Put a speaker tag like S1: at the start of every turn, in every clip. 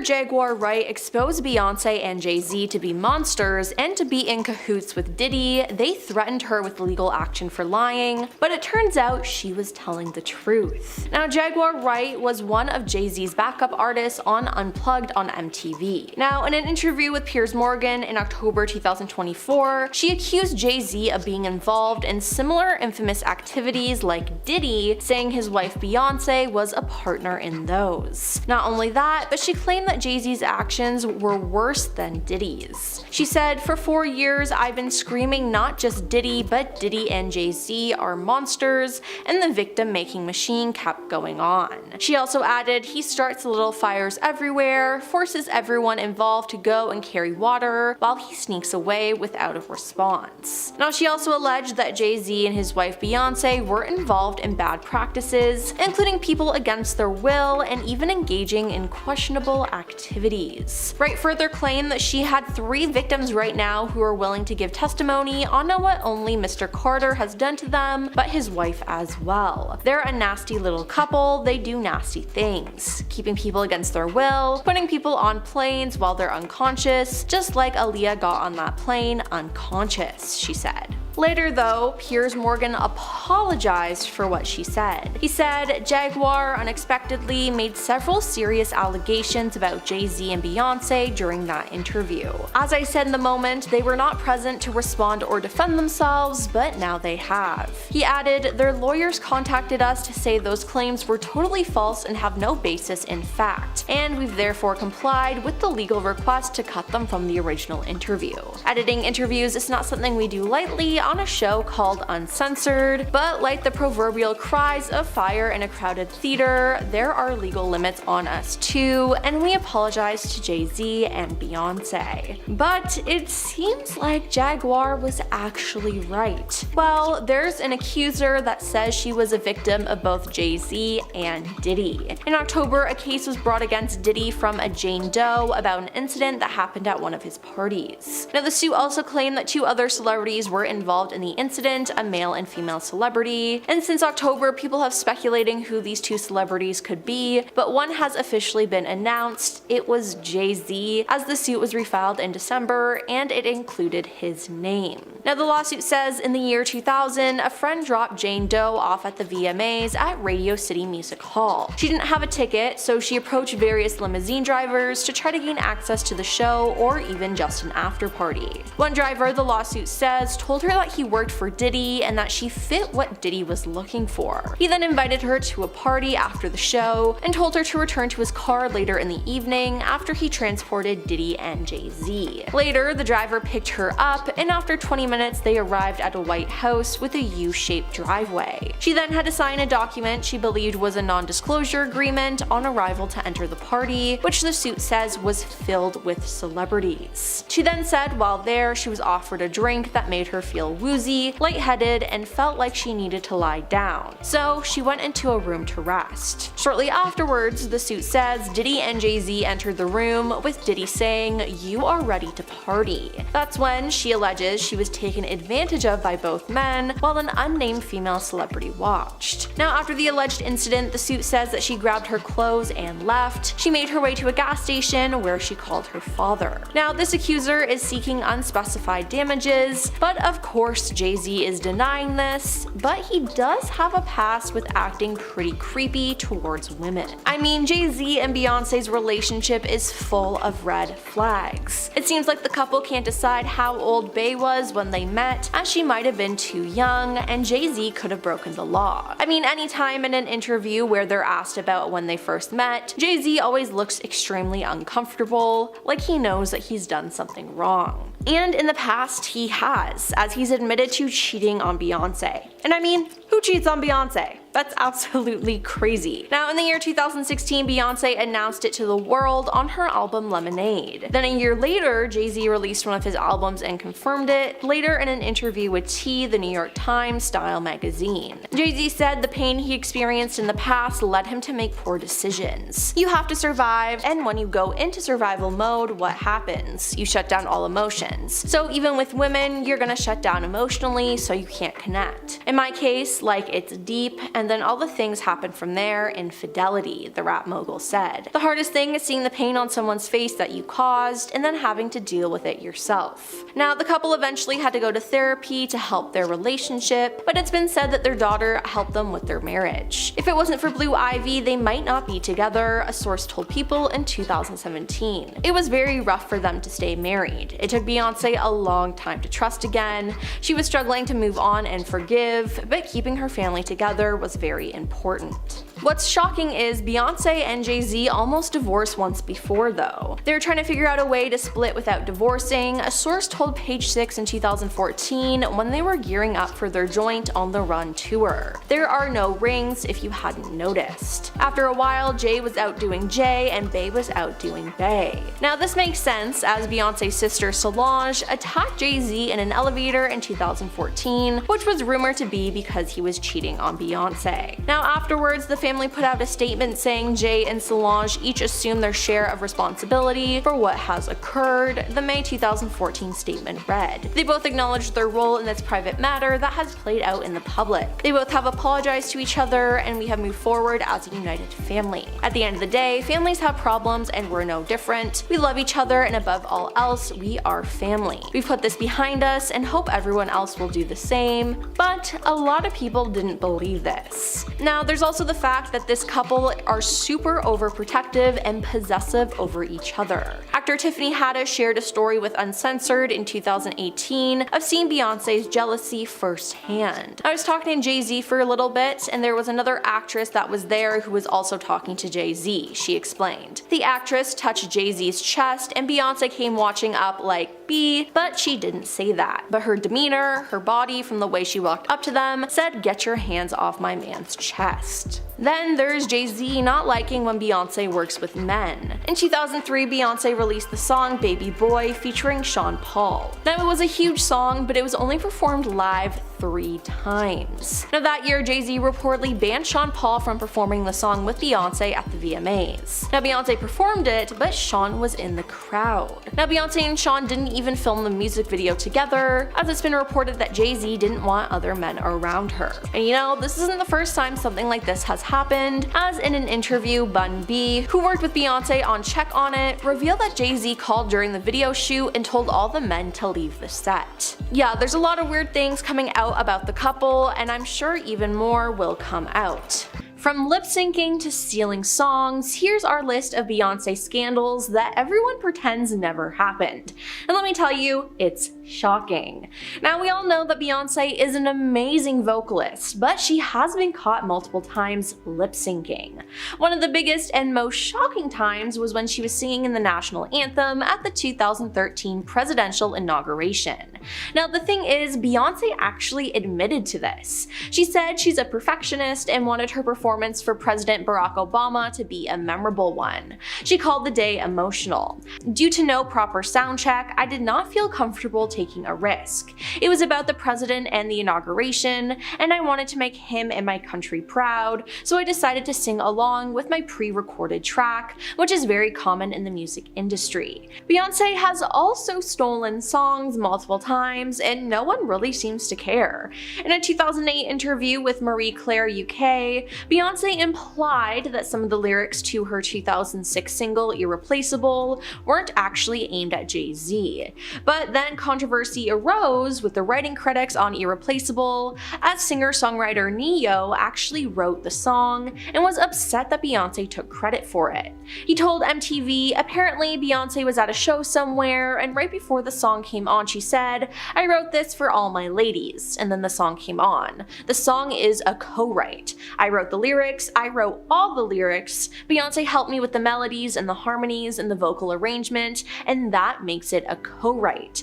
S1: Lawyer Jaguar Wright exposed Beyonce and Jay-Z to be monsters and to be in cahoots with Diddy, they threatened her with legal action for lying, but it turns out she was telling the truth. Now, Jaguar Wright was one of Jay-Z's backup artists on Unplugged on MTV. Now, in an interview with Piers Morgan in October 2024, she accused Jay-Z of being involved in similar infamous activities like Diddy, saying his wife Beyonce was a partner in those. Not only that, but she claimed that Jay-Z's actions were worse than Diddy's. She said, "For 4 years, I've been screaming not just Diddy, but Diddy and Jay-Z are monsters, and the victim-making machine kept going on." She also added, "He starts little fires everywhere, forces everyone involved to go and carry water, while he sneaks away without a response." Now, she also alleged that Jay-Z and his wife Beyonce were involved in bad practices, including people against their will and even engaging in questionable activities. Wright further claimed that she had 3 victims right now who are willing to give testimony on not what only Mr. Carter has done to them, but his wife as well. They're a nasty little couple, they do nasty things, keeping people against their will, putting people on planes while they're unconscious, just like Aaliyah got on that plane unconscious, she said. Later though, Piers Morgan apologized for what she said. He said, "Jaguar unexpectedly made several serious allegations about Jay-Z and Beyonce during that interview. As I said in the moment, they were not present to respond or defend themselves, but now they have." He added, "Their lawyers contacted us to say those claims were totally false and have no basis in fact, and we've therefore complied with the legal request to cut them from the original interview. Editing interviews is not something we do lightly on a show called Uncensored, but like the proverbial cries of fire in a crowded theater, there are legal limits on us too, and we apologize to Jay-Z and Beyonce." But it seems like Jaguar was actually right. Well, there's an accuser that says she was a victim of both Jay-Z and Diddy. In October, a case was brought against Diddy from a Jane Doe about an incident that happened at one of his parties. Now, the suit also claimed that 2 other celebrities were involved in the incident, a male and female celebrity, and since October, people have speculating who these 2 celebrities could be, but one has officially been announced. It was Jay-Z, as the suit was refiled in December, and it included his name. Now, the lawsuit says in the year 2000, a friend dropped Jane Doe off at the VMAs at Radio City Music Hall. She didn't have a ticket, so she approached various limousine drivers to try to gain access to the show or even just an after party. One driver, the lawsuit says, told her that he worked for Diddy and that she fit what Diddy was looking for. He then invited her to a party after the show and told her to return to his car later in the evening after he transported Diddy and Jay-Z. Later, the driver picked her up, and after 20 minutes they arrived at a white house with a U-shaped driveway. She then had to sign a document she believed was a non-disclosure agreement on arrival to enter the party, which the suit says was filled with celebrities. She then said while there she was offered a drink that made her feel woozy, lightheaded, and felt like she needed to lie down. So she went into a room to rest. Shortly afterwards, the suit says Diddy and Jay-Z entered the room, with Diddy saying, "You are ready to party." That's when she alleges she was taken advantage of by both men, while an unnamed female celebrity watched. Now, after the alleged incident, the suit says that she grabbed her clothes and left. She made her way to a gas station where she called her father. Now, this accuser is seeking unspecified damages, but of course Jay-Z is denying this, but he does have a past with acting pretty creepy towards women. I mean, Jay-Z and Beyonce's relationship is full of red flags. It seems like the couple can't decide how old Bey was when they met, as she might have been too young, and Jay-Z could have broken the law. I mean, anytime in an interview where they're asked about when they first met, Jay-Z always looks extremely uncomfortable, like he knows that he's done something wrong. And in the past, he has, as he's admitted to cheating on Beyonce. And I mean, who cheats on Beyonce? That's absolutely crazy. Now, in the year 2016, Beyonce announced it to the world on her album Lemonade. Then a year later, Jay-Z released one of his albums and confirmed it, later in an interview with T, the New York Times style magazine. Jay-Z said the pain he experienced in the past led him to make poor decisions. You have to survive, and when you go into survival mode, what happens? You shut down all emotions. So even with women, you're gonna shut down emotionally so you can't connect. In my case, like, it's deep, and then all the things happen from there. Infidelity, the rap mogul said. The hardest thing is seeing the pain on someone's face that you caused and then having to deal with it yourself. Now, the couple eventually had to go to therapy to help their relationship, but it's been said that their daughter helped them with their marriage. If it wasn't for Blue Ivy, they might not be together, a source told People in 2017. It was very rough for them to stay married. It took Beyonce a long time to trust again. She was struggling to move on and forgive, but keeping her family together was very important. What's shocking is Beyonce and Jay-Z almost divorced once before though. They were trying to figure out a way to split without divorcing, a source told Page 6 in 2014 when they were gearing up for their joint On the Run tour. There are no rings if you hadn't noticed. After a while, Jay was outdoing Jay and Bey was outdoing Bey. Now this makes sense as Beyonce's sister Solange attacked Jay-Z in an elevator in 2014, which was rumored to be because he was cheating on Beyonce. Now afterwards, the family put out a statement saying Jay and Solange each assume their share of responsibility for what has occurred. The May 2014 statement read, "They both acknowledged their role in this private matter that has played out in the public. They both have apologized to each other and we have moved forward as a united family. At the end of the day, families have problems and we're no different. We love each other and above all else, we are family. We've put this behind us and hope everyone else will do the same." But a lot of people didn't believe this. Now there's also the fact that this couple are super overprotective and possessive over each other. Actor Tiffany Haddish shared a story with Uncensored in 2018 of seeing Beyonce's jealousy firsthand. I was talking to Jay-Z for a little bit and there was another actress that was there who was also talking to Jay-Z, she explained. The actress touched Jay-Z's chest and Beyonce came watching up like, "B," but she didn't say that. But her demeanor, her body from the way she walked up to them said, "Get your hands off my man's chest." Then there's Jay-Z not liking when Beyonce works with men. In 2003, Beyonce released the song Baby Boy featuring Sean Paul. Now it was a huge song, but it was only performed live 3 times. Now that year, Jay-Z reportedly banned Sean Paul from performing the song with Beyonce at the VMAs. Now Beyonce performed it, but Sean was in the crowd. Now Beyonce and Sean didn't even film the music video together, as it's been reported that Jay-Z didn't want other men around her. And you know, this isn't the first time something like this has happened, as in an interview, Bun B, who worked with Beyonce on Check On It, revealed that Jay-Z called during the video shoot and told all the men to leave the set. Yeah, there's a lot of weird things coming out about the couple, and I'm sure even more will come out. From lip syncing to stealing songs, here's our list of Beyonce scandals that everyone pretends never happened. And let me tell you, it's shocking. Now we all know that Beyonce is an amazing vocalist, but she has been caught multiple times lip syncing. One of the biggest and most shocking times was when she was singing in the national anthem at the 2013 presidential inauguration. Now the thing is, Beyonce actually admitted to this. She said she's a perfectionist and wanted her performance for President Barack Obama to be a memorable one. She called the day emotional. "Due to no proper sound check, I did not feel comfortable taking a risk. It was about the president and the inauguration, and I wanted to make him and my country proud, so I decided to sing along with my pre-recorded track, which is very common in the music industry." Beyonce has also stolen songs multiple times, and no one really seems to care. In a 2008 interview with Marie Claire UK, Beyonce implied that some of the lyrics to her 2006 single Irreplaceable weren't actually aimed at Jay-Z. But then controversy arose with the writing critics on Irreplaceable, as singer-songwriter Ne-Yo actually wrote the song and was upset that Beyonce took credit for it. He told MTV apparently Beyonce was at a show somewhere and right before the song came on she said, "I wrote this for all my ladies," and then the song came on. The song is a co-write. I wrote the lyrics, I wrote all the lyrics, Beyonce helped me with the melodies and the harmonies and the vocal arrangement, and that makes it a co-write.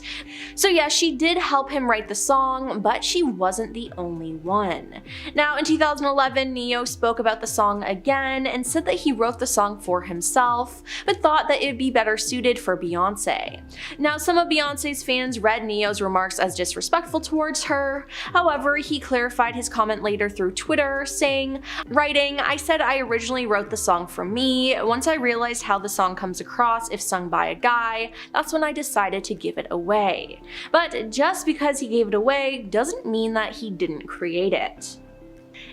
S1: So yeah, she did help him write the song, but she wasn't the only one. Now in 2011, Ne-Yo spoke about the song again and said that he wrote the song for himself, but thought that it'd be better suited for Beyonce. Now some of Beyonce's fans read Ne-Yo's remarks as disrespectful towards her. However, he clarified his comment later through Twitter, saying, writing, "I said I originally wrote the song for me. Once I realized how the song comes across if sung by a guy, that's when I decided to give it away." But just because he gave it away doesn't mean that he didn't create it.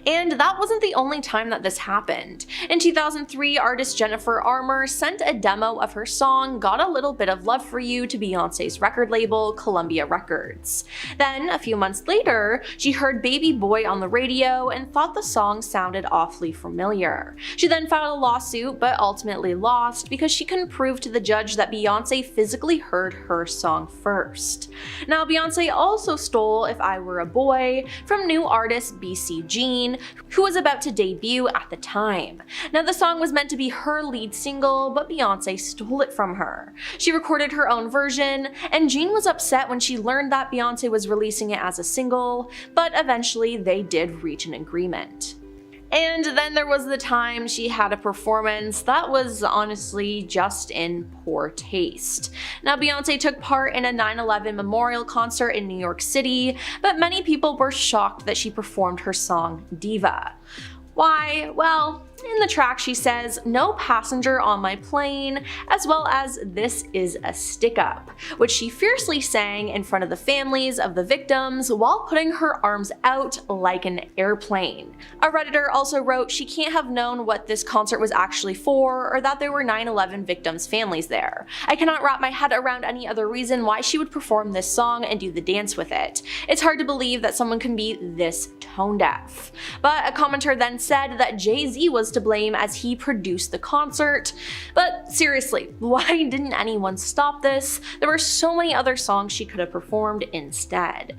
S1: And that wasn't the only time that this happened. In 2003, artist Jennifer Armour sent a demo of her song Got a Little Bit of Love for You to Beyonce's record label, Columbia Records. Then, a few months later, she heard Baby Boy on the radio and thought the song sounded awfully familiar. She then filed a lawsuit, but ultimately lost because she couldn't prove to the judge that Beyonce physically heard her song first. Now, Beyonce also stole If I Were a Boy from new artist BC Jean, who was about to debut at the time. Now, the song was meant to be her lead single, but Beyonce stole it from her. She recorded her own version, and Jean was upset when she learned that Beyonce was releasing it as a single, but eventually they did reach an agreement. And then there was the time she had a performance that was honestly just in poor taste. Now, Beyonce took part in a 9/11 memorial concert in New York City, but many people were shocked that she performed her song Diva. Why? Well, in the track she says, "No passenger on my plane," as well as "This is a stick-up," which she fiercely sang in front of the families of the victims while putting her arms out like an airplane. A Redditor also wrote she can't have known what this concert was actually for or that there were 9/11 victims' families there. "I cannot wrap my head around any other reason why she would perform this song and do the dance with it. It's hard to believe that someone can be this tone deaf." But a commenter then said that Jay-Z was to blame as he produced the concert. But seriously, why didn't anyone stop this? There were so many other songs she could have performed instead.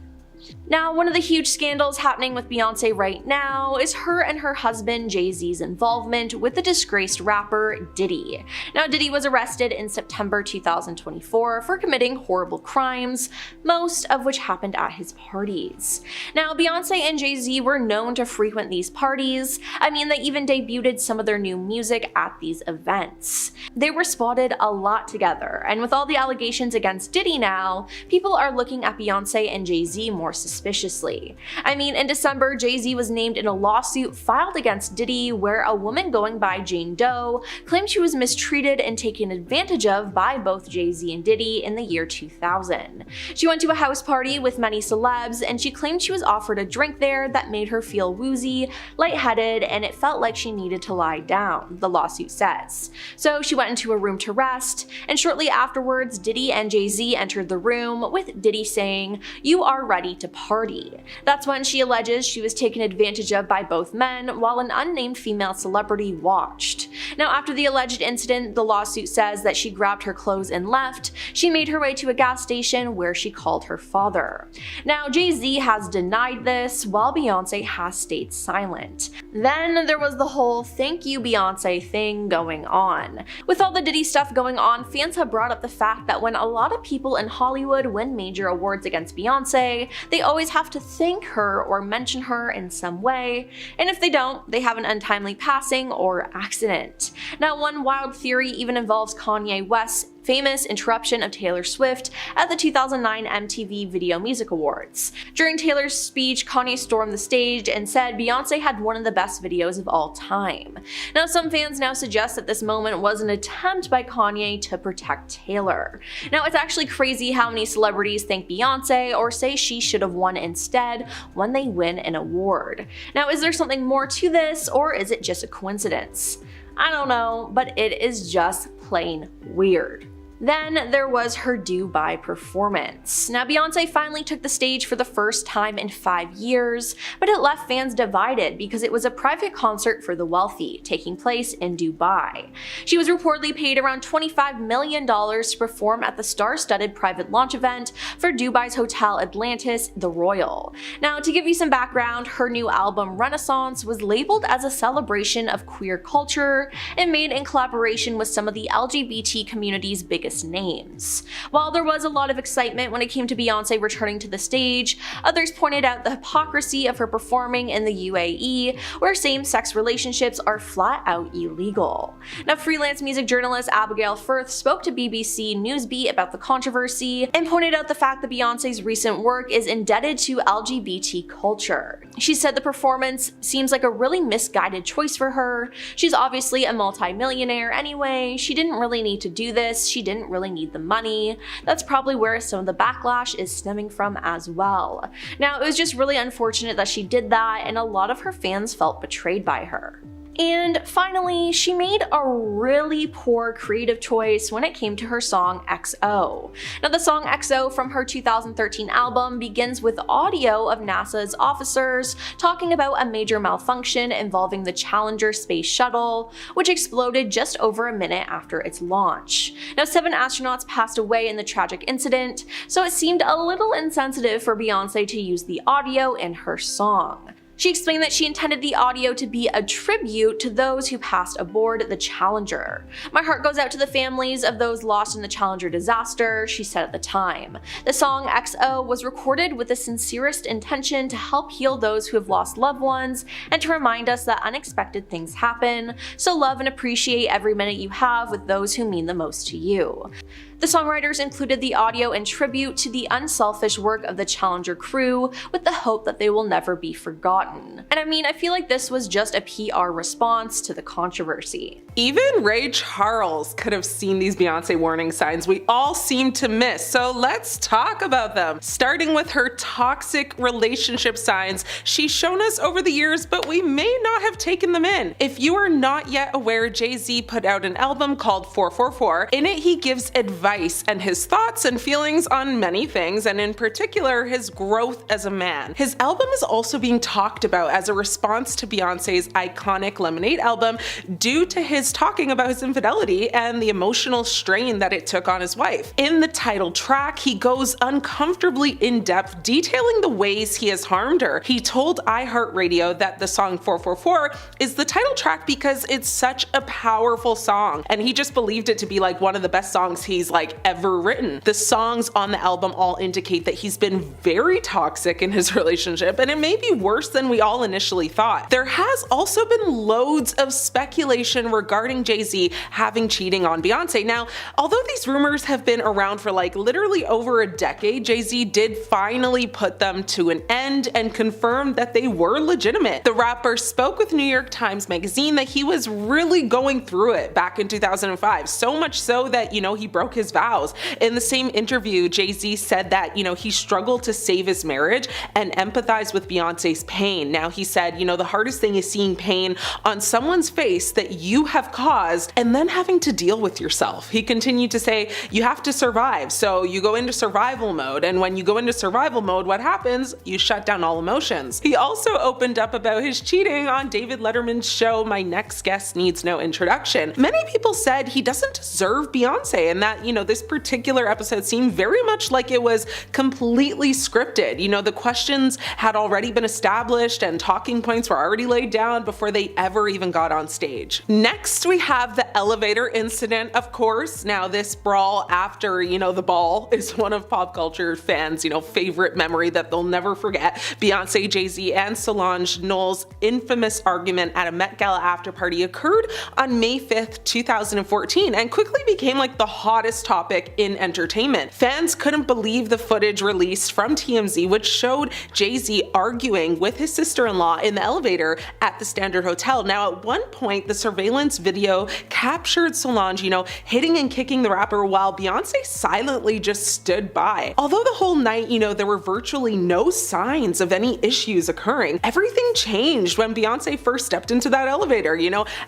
S1: Now, one of the huge scandals happening with Beyonce right now is her and her husband Jay-Z's involvement with the disgraced rapper Diddy. Now, Diddy was arrested in September 2024 for committing horrible crimes, most of which happened at his parties. Now, Beyonce and Jay-Z were known to frequent these parties. I mean, they even debuted some of their new music at these events. They were spotted a lot together, and with all the allegations against Diddy now, people are looking at Beyonce and Jay-Z more suspiciously. I mean, in December, Jay-Z was named in a lawsuit filed against Diddy where a woman going by Jane Doe claimed she was mistreated and taken advantage of by both Jay-Z and Diddy in the year 2000. She went to a house party with many celebs and she claimed she was offered a drink there that made her feel woozy, lightheaded, and it felt like she needed to lie down, the lawsuit says. So she went into a room to rest, and shortly afterwards, Diddy and Jay-Z entered the room with Diddy saying, "You are ready to party." That's when she alleges she was taken advantage of by both men while an unnamed female celebrity watched. Now, after the alleged incident, the lawsuit says that she grabbed her clothes and left. She made her way to a gas station where she called her father. Now, Jay-Z has denied this while Beyonce has stayed silent. Then there was the whole "thank you Beyonce" thing going on. With all the Diddy stuff going on, fans have brought up the fact that when a lot of people in Hollywood win major awards against Beyonce, they always have to thank her or mention her in some way, and if they don't, they have an untimely passing or accident. Now, one wild theory even involves Kanye West's famous interruption of Taylor Swift at the 2009 MTV Video Music Awards. During Taylor's speech, Kanye stormed the stage and said Beyonce had one of the best videos of all time. Now, some fans now suggest that this moment was an attempt by Kanye to protect Taylor. Now, it's actually crazy how many celebrities thank Beyonce or say she should have won instead when they win an award. Now, is there something more to this, or is it just a coincidence? I don't know, but it is just plain weird. Then there was her Dubai performance. Now, Beyonce finally took the stage for the first time in 5 years, but it left fans divided because it was a private concert for the wealthy, taking place in Dubai. She was reportedly paid around $25 million to perform at the star-studded private launch event for Dubai's Hotel Atlantis, the Royal. Now, to give you some background, her new album Renaissance was labeled as a celebration of queer culture and made in collaboration with some of the LGBT community's biggest names. While there was a lot of excitement when it came to Beyonce returning to the stage, others pointed out the hypocrisy of her performing in the UAE, where same-sex relationships are flat out illegal. Now, freelance music journalist Abigail Firth spoke to BBC Newsbeat about the controversy and pointed out the fact that Beyonce's recent work is indebted to LGBT culture. She said the performance seems like a really misguided choice for her. She's obviously a multi-millionaire anyway. She didn't really need to do this. She didn't didn't really need the money. That's probably where some of the backlash is stemming from as well. Now, it was just really unfortunate that she did that, and a lot of her fans felt betrayed by her. And finally, she made a really poor creative choice when it came to her song XO. Now, the song XO from her 2013 album begins with audio of NASA's officers talking about a major malfunction involving the Challenger space shuttle, which exploded just over a minute after its launch. Now, 7 astronauts passed away in the tragic incident, so it seemed a little insensitive for Beyonce to use the audio in her song. She explained that she intended the audio to be a tribute to those who passed aboard the Challenger. "My heart goes out to the families of those lost in the Challenger disaster," she said at the time. The song XO was recorded with the sincerest intention to help heal those who have lost loved ones and to remind us that unexpected things happen, so love and appreciate every minute you have with those who mean the most to you. The songwriters included the audio in tribute to the unselfish work of the Challenger crew with the hope that they will never be forgotten. And I mean, I feel like this was just a PR response to the controversy.
S2: Even Ray Charles could have seen these Beyonce warning signs we all seem to miss, so let's talk about them. Starting with her toxic relationship signs she's shown us over the years, but we may not have taken them in. If you are not yet aware, Jay-Z put out an album called 444. In it, he gives advice and his thoughts and feelings on many things, and in particular, his growth as a man. His album is also being talked about as a response to Beyonce's iconic Lemonade album due to his talking about his infidelity and the emotional strain that it took on his wife. In the title track, he goes uncomfortably in-depth detailing the ways he has harmed her. He told iHeartRadio that the song 444 is the title track because it's such a powerful song, and he just believed it to be like one of the best songs he's ever written. The songs on the album all indicate that he's been very toxic in his relationship, and it may be worse than we all initially thought. There has also been loads of speculation regarding Jay-Z having cheating on Beyonce. Now, although these rumors have been around for literally over a decade, Jay-Z did finally put them to an end and confirmed that they were legitimate. The rapper spoke with New York Times Magazine that he was really going through it back in 2005, so much so that, he broke his vows. In the same interview, Jay-Z said that, he struggled to save his marriage and empathize with Beyonce's pain. Now, he said, the hardest thing is seeing pain on someone's face that you have caused and then having to deal with yourself. He continued to say, you have to survive, so you go into survival mode, and when you go into survival mode, what happens? You shut down all emotions. He also opened up about his cheating on David Letterman's show, My Next Guest Needs No Introduction. Many people said he doesn't deserve Beyonce, and that, this particular episode seemed very much like it was completely scripted. The questions had already been established and talking points were already laid down before they ever even got on stage. Next, we have the elevator incident, of course. Now, this brawl after, the ball is one of pop culture fans, favorite memory that they'll never forget. Beyonce, Jay-Z, and Solange Knowles' infamous argument at a Met Gala after party occurred on May 5th, 2014, and quickly became the hottest topic in entertainment. Fans couldn't believe the footage released from TMZ, which showed Jay-Z arguing with his sister-in-law in the elevator at the Standard Hotel. Now, at one point, the surveillance video captured Solange, hitting and kicking the rapper while Beyonce silently just stood by. Although the whole night, there were virtually no signs of any issues occurring, everything changed when Beyonce first stepped into that elevator.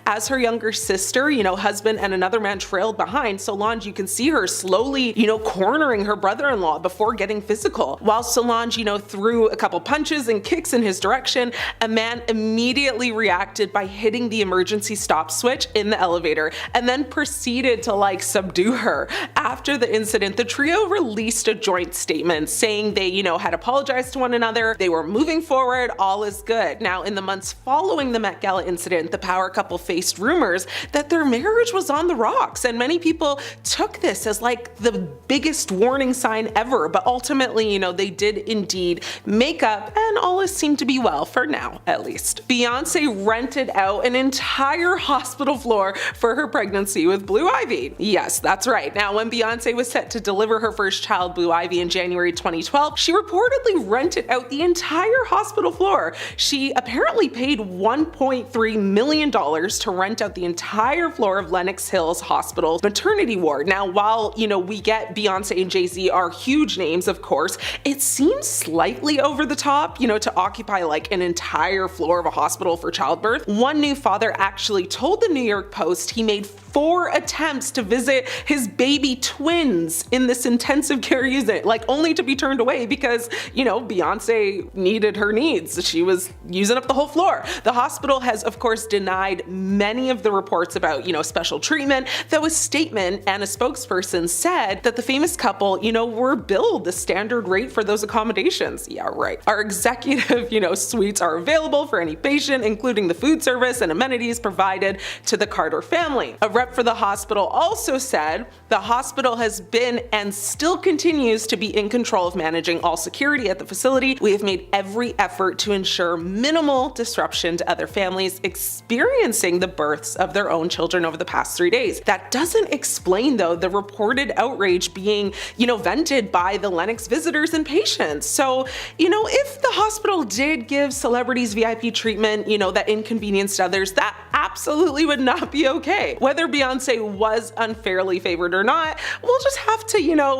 S2: As her younger sister, husband and another man trailed behind, Solange, you can see her slowly, cornering her brother-in-law before getting physical. While Solange, threw a couple punches and kicks in his direction, a man immediately reacted by hitting the emergency stop switch in the elevator and then proceeded to subdue her. After the incident, the trio released a joint statement saying they, had apologized to one another, they were moving forward, all is good. Now, in the months following the Met Gala incident, the power couple faced rumors that their marriage was on the rocks, and many people took this as the biggest warning sign ever, but ultimately, they did indeed make up, and all seemed to be be well for now, at least. Beyonce rented out an entire hospital floor for her pregnancy with Blue Ivy. Yes, that's right. Now, when Beyonce was set to deliver her first child, Blue Ivy, in January 2012, she reportedly rented out the entire hospital floor. She apparently paid $1.3 million to rent out the entire floor of Lenox Hills Hospital's maternity ward. Now, while, we get Beyonce and Jay-Z are huge names, of course, it seems slightly over the top, to occupy like an entire floor of a hospital for childbirth. One new father actually told the New York Post he made 4 attempts to visit his baby twins in this intensive care unit, like only to be turned away because, Beyonce needed her needs. She was using up the whole floor. The hospital has, of course, denied many of the reports about, special treatment, though a statement and a spokesperson said that the famous couple, were billed the standard rate for those accommodations. Yeah, right. Our executive, suites are available for any patient, including the food service and amenities provided to the Carter family. A rep for the hospital also said the hospital has been and still continues to be in control of managing all security at the facility. We have made every effort to ensure minimal disruption to other families experiencing the births of their own children over the past 3 days. That doesn't explain, though, the reported outrage being, vented by the Lenox visitors and patients. So, if the hospital did give celebrities VIP treatment, that inconvenienced others, that absolutely would not be okay. Whether Beyonce was unfairly favored or not, we'll just have to,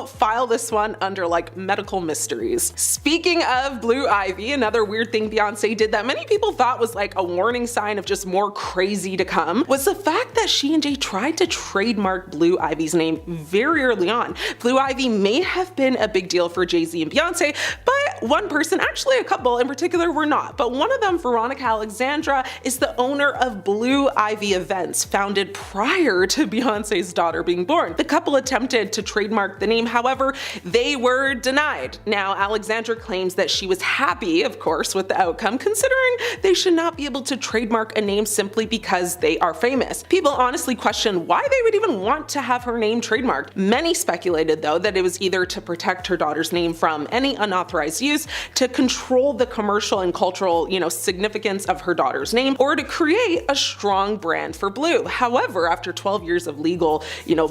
S2: file this one under like medical mysteries. Speaking of Blue Ivy, another weird thing Beyonce did that many people thought was like a warning sign of just more crazy to come was the fact that she and Jay tried to trademark Blue Ivy's name very early on. Blue Ivy may have been a big deal for Jay-Z and Beyonce, but one person, actually a couple in particular, were not. But one of them, Veronica Alexandra, is the owner of Blue Ivy Events, founded prior to Beyonce's daughter being born. The couple attempted to trademark the name, however, they were denied. Now, Alexandra claims that she was happy, of course, with the outcome, considering they should not be able to trademark a name simply because they are famous. People honestly question why they would even want to have her name trademarked. Many speculated, though, that it was either to protect her daughter's name from any unauthorized use, to control the commercial and cultural, significance of her daughter's name, or to create a strong brand for Blue. However, after 12 years of legal,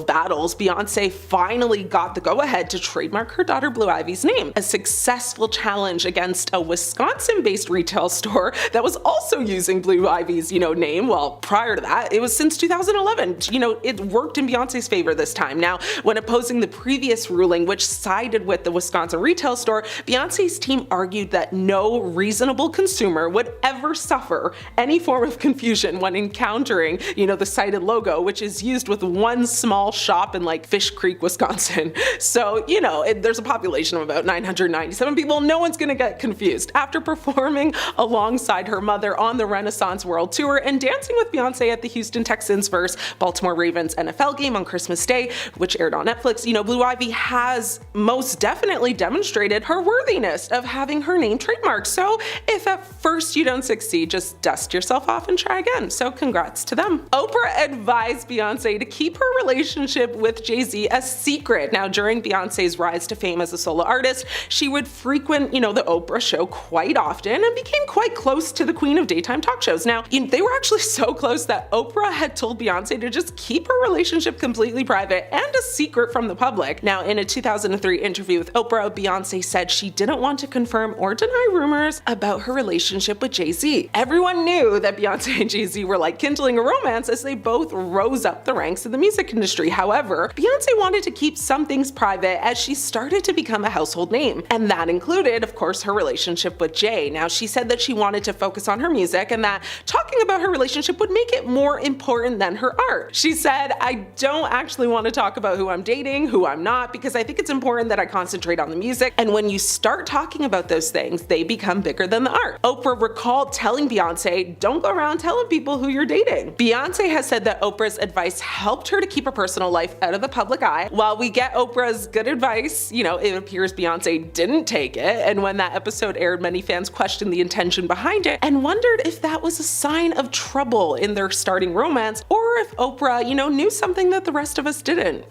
S2: battles, Beyonce finally got the go-ahead to trademark her daughter Blue Ivy's name. A successful challenge against a Wisconsin-based retail store that was also using Blue Ivy's, name. Well, prior to that, it was since 2011. It worked in Beyonce's favor this time. Now, when opposing the previous ruling, which sided with the Wisconsin retail store, Beyonce's team argued that no reasonable consumer would ever suffer any form of confusion when encountering, the cited logo, which is used with one small shop in like Fish Creek, Wisconsin. So, there's a population of about 997 people. No one's gonna get confused. After performing alongside her mother on the Renaissance World Tour and dancing with Beyonce at the Houston Texans vs. Baltimore Ravens NFL game on Christmas Day, which aired on Netflix, Blue Ivy has most definitely demonstrated her worthiness of having her name trademarked. So if at first you don't succeed, just dust yourself off and try again. So congrats to them. Oprah advised Beyonce to keep her relationship with Jay-Z a secret. Now, during Beyonce's rise to fame as a solo artist, she would frequent, the Oprah show quite often and became quite close to the queen of daytime talk shows. Now, they were actually so close that Oprah had told Beyonce to just keep her relationship completely private and a secret from the public. Now, in a 2003 interview with Oprah, Beyonce said she didn't want to confirm or deny rumors about her relationship with Jay-Z. Everyone knew that Beyonce and Jay-Z were like kindling a romance as they both rose up the ranks of the music industry. However, Beyonce wanted to keep some things private as she started to become a household name. And that included, of course, her relationship with Jay. Now, she said that she wanted to focus on her music and that talking about her relationship would make it more important than her art. She said, "I don't actually want to talk about who I'm dating, who I'm not, because I think it's important that I concentrate on the music. And when you start talking about those things, they become bigger than the art." Oprah recalled telling Beyonce, "Don't go around telling people who you're dating." Beyonce has said that Oprah's advice helped her to keep her personal life out of the public eye. While we get Oprah's good advice, it appears Beyonce didn't take it. And when that episode aired, many fans questioned the intention behind it and wondered if that was a sign of trouble in their starting romance or if Oprah, knew something that the rest of us didn't.